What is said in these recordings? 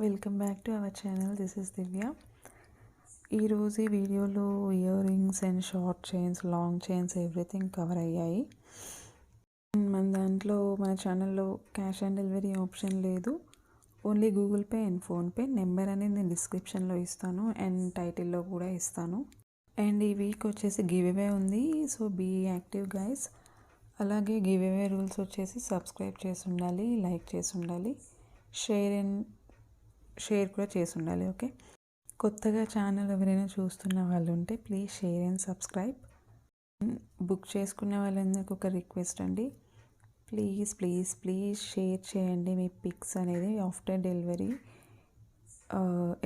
Welcome back to our channel. This is Divya. ఈరోజు ఈ వీడియోలో ear rings and short chains, long chains everything cover అయ్యాయి. మన ఛానల్లో క్యాష్ ఆన్ డెలివరీ ఆప్షన్ లేదు. Only Google Pay and PhonePe. Number అనేది నేను డిస్క్రిప్షన్లో ఇస్తాను అండ్ టైటిల్లో కూడా ఇస్తాను. అండ్ ఈ వీక్ వచ్చేసి గివ్ అవే ఉంది. So be active guys. అలాగే గివ్ అవే రూల్స్ వచ్చేసి సబ్స్క్రైబ్ చేసి ఉండాలి, లైక్ చేసి ఉండాలి, షేర్ కూడా చేసి ఉండాలి. ఓకే, కొత్తగా ఛానల్ ఎవరైనా చూస్తున్న వాళ్ళు ఉంటే please share and subscribe. Book చేసుకున్న వాళ్ళందరికీ ఒక రిక్వెస్ట్ అండి, ప్లీజ్ ప్లీజ్ ప్లీజ్ షేర్ చేయండి మీ పిక్స్ అనేది. ఆఫ్టర్ డెలివరీ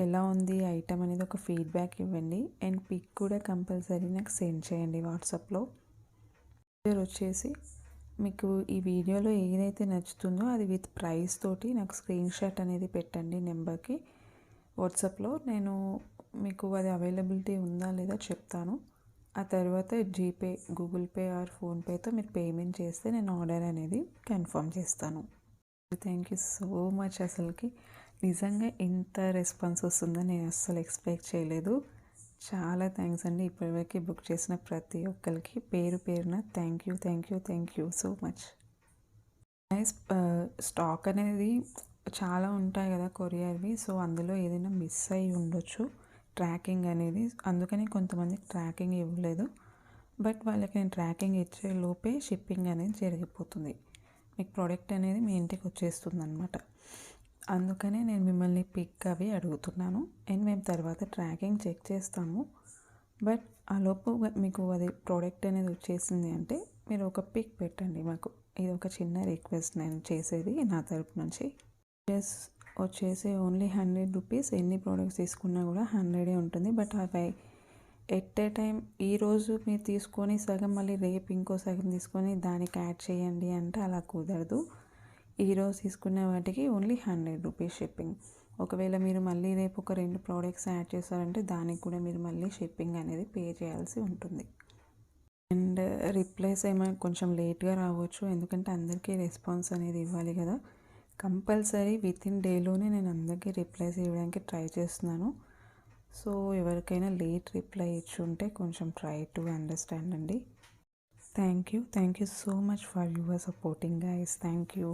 ఎలా ఉంది ఐటమ్ అనేది ఒక ఫీడ్బ్యాక్ ఇవ్వండి. అండ్ పిక్ కూడా కంపల్సరీ నాకు సెండ్ చేయండి వాట్సాప్లో. వచ్చేసి మీకు ఈ వీడియోలో ఏదైతే నచ్చుతుందో అది విత్ ప్రైస్ తోటి నాకు స్క్రీన్ షాట్ అనేది పెట్టండి నెంబర్కి వాట్సాప్లో. నేను మీకు అది అవైలబిలిటీ ఉందా లేదా చెప్తాను. ఆ తర్వాత జీపే, గూగుల్ పే ఆర్ ఫోన్పేతో మీరు పేమెంట్ చేస్తే నేను ఆర్డర్ అనేది కన్ఫర్మ్ చేస్తాను. Thank you so much. అసలుకి నిజంగా ఇంత రెస్పాన్స్ వస్తుందని నేను అస్సలు ఎక్స్పెక్ట్ చేయలేదు. చాలా థ్యాంక్స్ అండి. ఇప్పటివరకు బుక్ చేసిన ప్రతి ఒక్కరికి పేరు పేరున thank you so much. Stock అనేది చాలా ఉంటాయి కదా కొరియర్వి. సో అందులో ఏదైనా మిస్ అయ్యి ఉండొచ్చు ట్రాకింగ్ అనేది. అందుకని కొంతమందికి ట్రాకింగ్ ఇవ్వలేదు. బట్ వాళ్ళకి నేను ట్రాకింగ్ ఇచ్చే లోపే షిప్పింగ్ అనేది జరిగిపోతుంది. మీకు ప్రోడక్ట్ అనేది మీ ఇంటికి వచ్చేస్తుంది అనమాట. అందుకనే నేను మిమ్మల్ని పిక్ అవి అడుగుతున్నాను. అండ్ మేము తర్వాత ట్రాకింగ్ చెక్ చేస్తాము. బట్ ఆ లోపు మీకు అది ప్రోడక్ట్ అనేది వచ్చేసింది అంటే మీరు ఒక పిక్ పెట్టండి మాకు. ఇది ఒక చిన్న రిక్వెస్ట్ నేను చేసేది నా తరపు నుంచి. వచ్చేసి ఓన్లీ 100 రూపీస్. ఎన్ని ప్రోడక్ట్స్ తీసుకున్నా కూడా 100 ఉంటుంది. బట్ అవి ఎట్ ఏ టైం ఈరోజు మీరు తీసుకొని సగం మళ్ళీ రేపు ఇంకో సగం తీసుకొని దానికి యాడ్ చేయండి అంటే అలా కుదరదు. ఈరోజు తీసుకున్న వాటికి ఓన్లీ 100 రూపీస్ షిప్పింగ్. ఒకవేళ మీరు మళ్ళీ రేపు ఒక 2 ప్రోడక్ట్స్ యాడ్ చేస్తారంటే దానికి కూడా మీరు మళ్ళీ షిప్పింగ్ అనేది పే చేయాల్సి ఉంటుంది. అండ్ రిప్లైస్ ఏమైనా కొంచెం లేట్గా రావచ్చు, ఎందుకంటే అందరికీ రెస్పాన్స్ అనేది ఇవ్వాలి కదా. కంపల్సరీ వితిన్ డేలోనే నేను అందరికీ రిప్లైస్ ఇవ్వడానికి ట్రై చేస్తున్నాను. సో ఎవరికైనా లేట్ రిప్లై ఇచ్చి ఉంటే కొంచెం ట్రై టు అండర్స్టాండ్ అండి. Thank you so much for your supporting guys. Thank you.